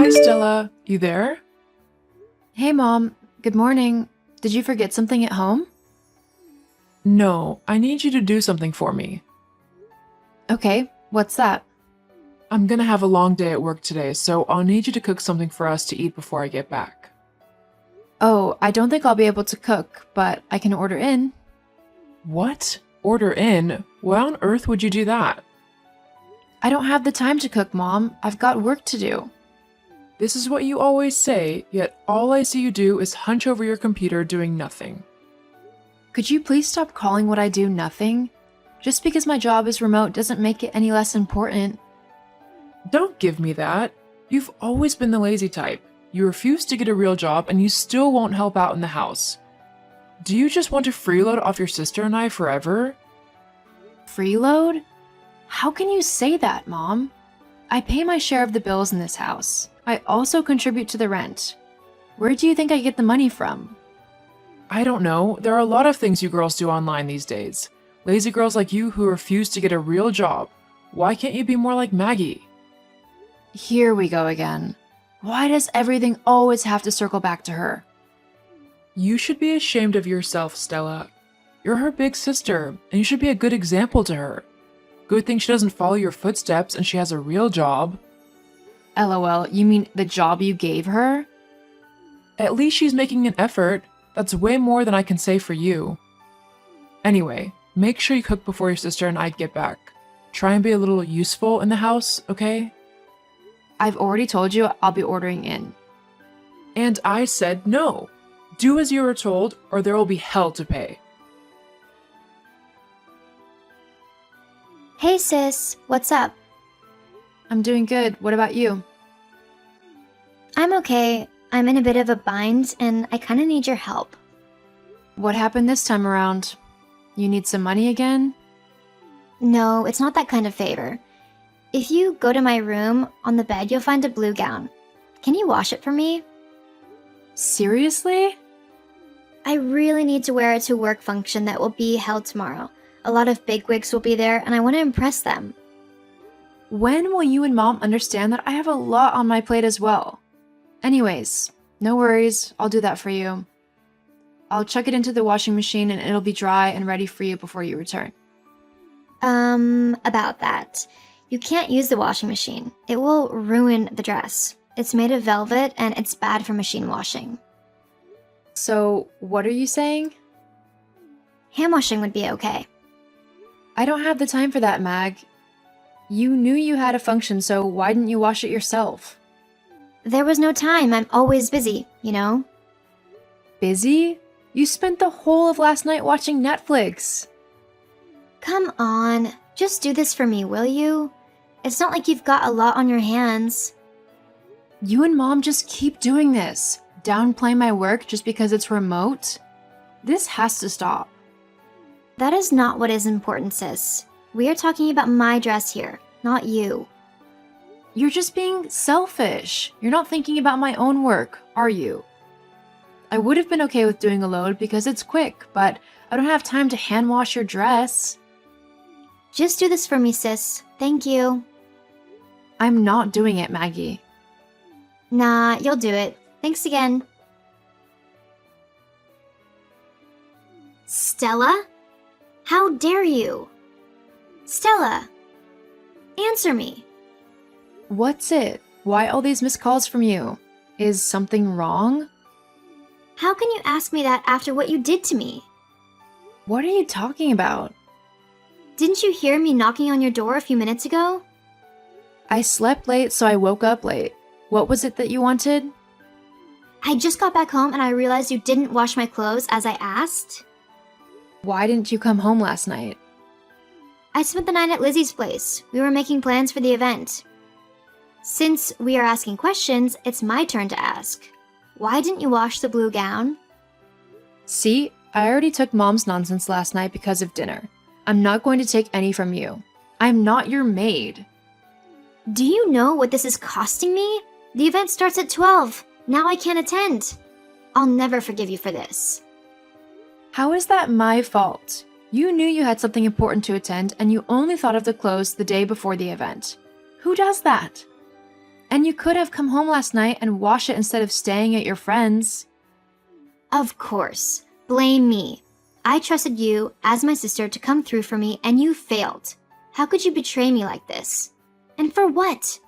Hi, Stella. You there? Hey, Mom. Good morning. Did you forget something at home? No, I need you to do something for me. Okay, what's that? I'm gonna have a long day at work today, so I'll need you to cook something for us to eat before I get back. Oh, I don't think I'll be able to cook, but I can order in. What? Order in? Why on earth would you do that? I don't have the time to cook, Mom. I've got work to do. This is what you always say, yet all I see you do is hunch over your computer doing nothing. Could you please stop calling what I do nothing? Just because my job is remote doesn't make it any less important. Don't give me that. You've always been the lazy type. You refuse to get a real job and you still won't help out in the house. Do you just want to freeload off your sister and I forever? Freeload? How can you say that, Mom? I pay my share of the bills in this house. I also contribute to the rent. Where do you think I get the money from? I don't know. There are a lot of things you girls do online these days. Lazy girls like you who refuse to get a real job. Why can't you be more like Maggie? Here we go again. Why does everything always have to circle back to her? You should be ashamed of yourself, Stella. You're her big sister, and you should be a good example to her. Good thing she doesn't follow your footsteps and she has a real job. LOL, you mean the job you gave her? At least she's making an effort. That's way more than I can say for you. Anyway, make sure you cook before your sister and I get back. Try and be a little useful in the house, okay? I've already told you I'll be ordering in. And I said no. Do as you were told, or there will be hell to pay. Hey sis, what's up? I'm doing good. What about you? I'm okay. I'm in a bit of a bind and I kinda need your help. What happened this time around? You need some money again? No, it's not that kind of favor. If you go to my room, on the bed you'll find a blue gown. Can you wash it for me? Seriously? I really need to wear it to a work function that will be held tomorrow. A lot of bigwigs will be there and I want to impress them. When will you and Mom understand that I have a lot on my plate as well? Anyways, no worries. I'll do that for you. I'll chuck it into the washing machine and it'll be dry and ready for you before you return. About that. You can't use the washing machine. It will ruin the dress. It's made of velvet and it's bad for machine washing. So, what are you saying? Hand washing would be okay. I don't have the time for that, Mag. You knew you had a function, so why didn't you wash it yourself? There was no time. I'm always busy, you know? Busy? You spent the whole of last night watching Netflix. Come on. Just do this for me, will you? It's not like you've got a lot on your hands. You and Mom just keep doing this. Downplay my work just because it's remote? This has to stop. That is not what is important, sis. We are talking about my dress here, not you. You're just being selfish. You're not thinking about my own work, are you? I would have been okay with doing a load because it's quick, but I don't have time to hand wash your dress. Just do this for me, sis. Thank you. I'm not doing it, Maggie. Nah, you'll do it. Thanks again. Stella? How dare you? Stella! Answer me. What's it? Why all these missed calls from you? Is something wrong? How can you ask me that after what you did to me? What are you talking about? Didn't you hear me knocking on your door a few minutes ago? I slept late, so I woke up late. What was it that you wanted? I just got back home and I realized you didn't wash my clothes as I asked. Why didn't you come home last night? I spent the night at Lizzie's place. We were making plans for the event. Since we are asking questions, it's my turn to ask. Why didn't you wash the blue gown? See, I already took Mom's nonsense last night because of dinner. I'm not going to take any from you. I'm not your maid. Do you know what this is costing me? The event starts at 12. Now I can't attend. I'll never forgive you for this. How is that my fault? You knew you had something important to attend and you only thought of the clothes the day before the event. Who does that? And you could have come home last night and washed it instead of staying at your friend's. Of course. Blame me. I trusted you as my sister to come through for me, and you failed. How could you betray me like this? And for what?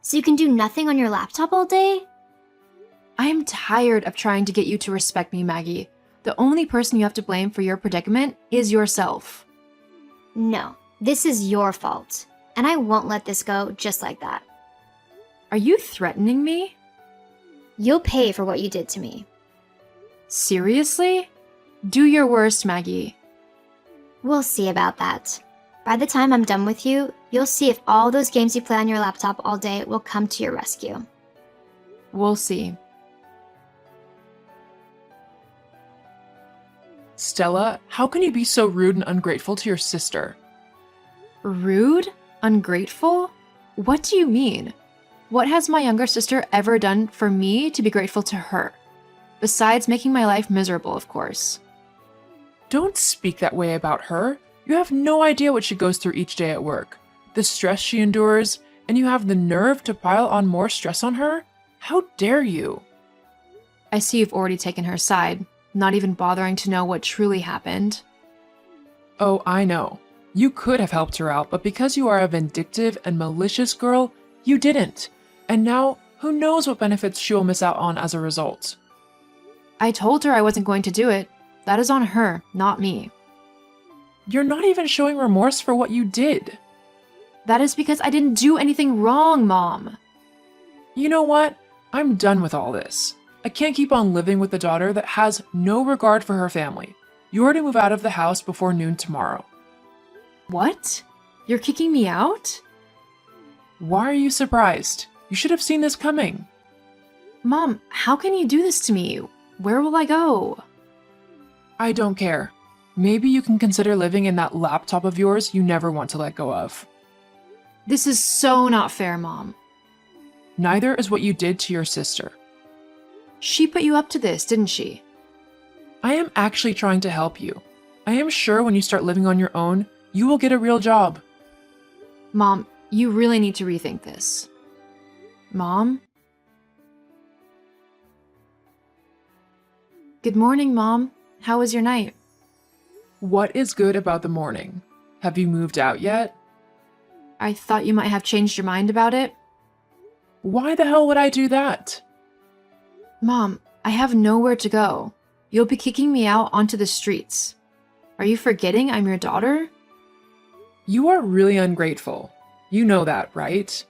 So you can do nothing on your laptop all day? I am tired of trying to get you to respect me, Maggie. The only person you have to blame for your predicament is yourself. No, this is your fault. And I won't let this go just like that. Are you threatening me? You'll pay for what you did to me. Seriously? Do your worst, Maggie. We'll see about that. By the time I'm done with you, you'll see if all those games you play on your laptop all day will come to your rescue. We'll see. Stella, how can you be so rude and ungrateful to your sister? Rude? Ungrateful? What do you mean? What has my younger sister ever done for me to be grateful to her? Besides making my life miserable, of course. Don't speak that way about her. You have no idea what she goes through each day at work, the stress she endures, and you have the nerve to pile on more stress on her? How dare you? I see you've already taken her side, not even bothering to know what truly happened. Oh, I know. You could have helped her out, but because you are a vindictive and malicious girl, you didn't. And now, who knows what benefits she will miss out on as a result? I told her I wasn't going to do it. That is on her, not me. You're not even showing remorse for what you did. That is because I didn't do anything wrong, Mom. You know what? I'm done with all this. I can't keep on living with a daughter that has no regard for her family. You are to move out of the house before noon tomorrow. What? You're kicking me out? Why are you surprised? You should have seen this coming. Mom, how can you do this to me? Where will I go? I don't care. Maybe you can consider living in that laptop of yours you never want to let go of. This is so not fair, Mom. Neither is what you did to your sister. She put you up to this, didn't she? I am actually trying to help you. I am sure when you start living on your own, you will get a real job. Mom, you really need to rethink this. Mom? Good morning, Mom. How was your night? What is good about the morning? Have you moved out yet? I thought you might have changed your mind about it. Why the hell would I do that? Mom, I have nowhere to go. You'll be kicking me out onto the streets. Are you forgetting I'm your daughter? You are really ungrateful. You know that, right?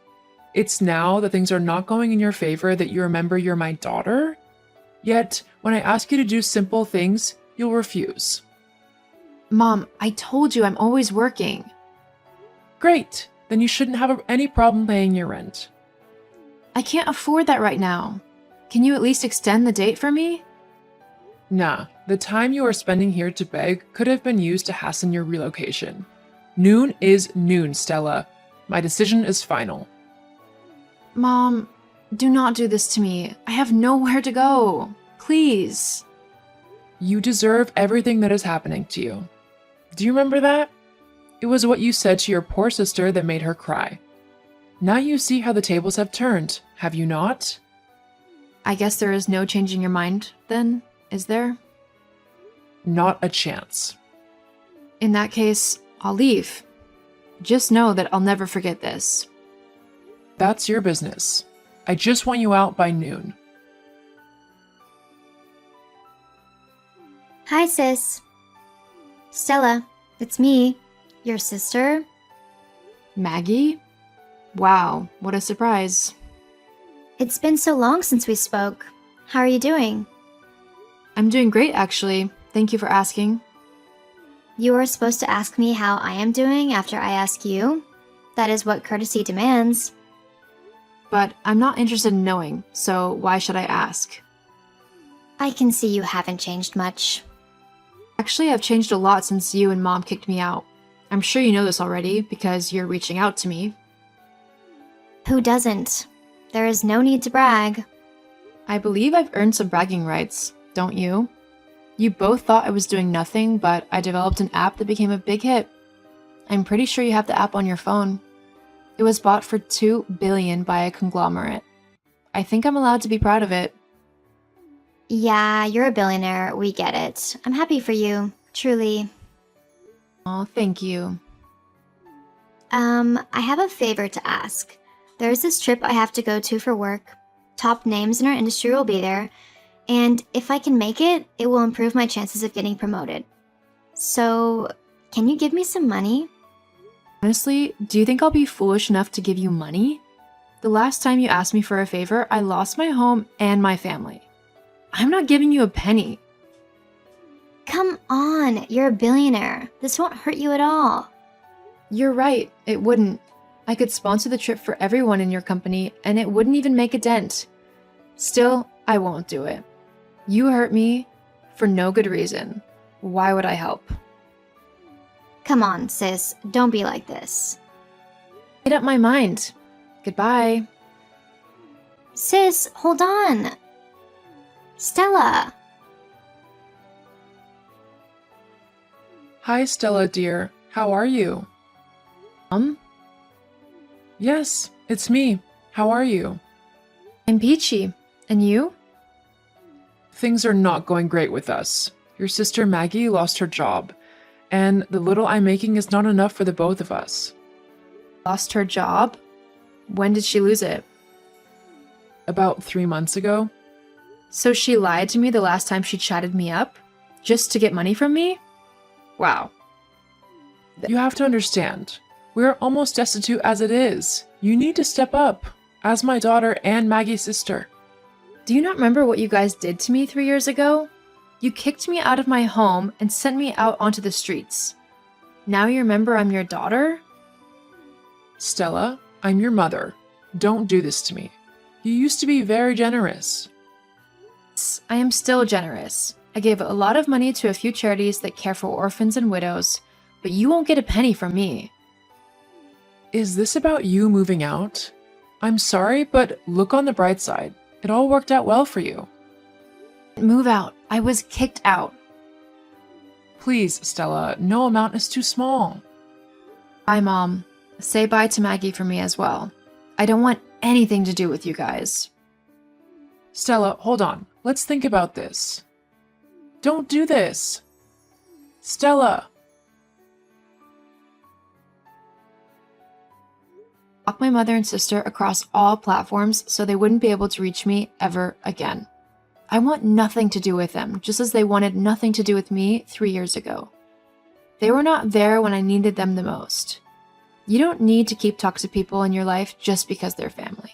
It's now that things are not going in your favor that you remember you're my daughter? Yet, when I ask you to do simple things, you'll refuse. Mom, I told you I'm always working. Great, then you shouldn't have any problem paying your rent. I can't afford that right now. Can you at least extend the date for me? Nah, the time you are spending here to beg could have been used to hasten your relocation. Noon is noon, Stella. My decision is final. Mom, do not do this to me. I have nowhere to go. Please. You deserve everything that is happening to you. Do you remember that? It was what you said to your poor sister that made her cry. Now you see how the tables have turned, have you not? I guess there is no changing your mind, then, is there? Not a chance. In that case, I'll leave. Just know that I'll never forget this. That's your business. I just want you out by noon. Hi, sis. Stella, it's me, your sister. Maggie? Wow, what a surprise. It's been so long since we spoke. How are you doing? I'm doing great, actually. Thank you for asking. You are supposed to ask me how I am doing after I ask you. That is what courtesy demands. But I'm not interested in knowing, so why should I ask? I can see you haven't changed much. Actually, I've changed a lot since you and Mom kicked me out. I'm sure you know this already, because you're reaching out to me. Who doesn't? There is no need to brag. I believe I've earned some bragging rights, don't you? You both thought I was doing nothing, but I developed an app that became a big hit. I'm pretty sure you have the app on your phone. It It was bought for $2 billion by a conglomerate. I think I'm allowed to be proud of it. Yeah, you're a billionaire. We get it. I'm happy for you. Truly. Oh, thank you. I have a favor to ask. There's this trip I have to go to for work. Top names in our industry will be there. And if I can make it, it will improve my chances of getting promoted. So, can you give me some money? Honestly, do you think I'll be foolish enough to give you money? The last time you asked me for a favor, I lost my home and my family. I'm not giving you a penny. Come on, you're a billionaire. This won't hurt you at all. You're right, it wouldn't. I could sponsor the trip for everyone in your company, and it wouldn't even make a dent. Still, I won't do it. You hurt me for no good reason. Why would I help? Come on, sis. Don't be like this. Made up my mind. Goodbye. Sis, hold on. Stella. Hi, Stella, dear. How are you? Yes, it's me. How are you? I'm peachy. And you? Things are not going great with us. Your sister Maggie lost her job, and the little I'm making is not enough for the both of us. Lost her job? When did she lose it? About 3 months ago. So she lied to me the last time she chatted me up? Just to get money from me? Wow. You have to understand, we're almost destitute as it is. You need to step up, as my daughter and Maggie's sister. Do you not remember what you guys did to me 3 years ago? You kicked me out of my home and sent me out onto the streets. Now you remember I'm your daughter? Stella, I'm your mother. Don't do this to me. You used to be very generous. I am still generous. I gave a lot of money to a few charities that care for orphans and widows, but you won't get a penny from me. Is this about you moving out? I'm sorry, but look on the bright side. It all worked out well for you. Move out. I was kicked out. Please, Stella, no amount is too small. Bye, Mom. Say bye to Maggie for me as well. I don't want anything to do with you guys. Stella, hold on. Let's think about this. Don't do this. Stella. Block my mother and sister across all platforms so they wouldn't be able to reach me ever again. I want nothing to do with them, just as they wanted nothing to do with me 3 years ago. They were not there when I needed them the most. You don't need to keep toxic people in your life just because they're family.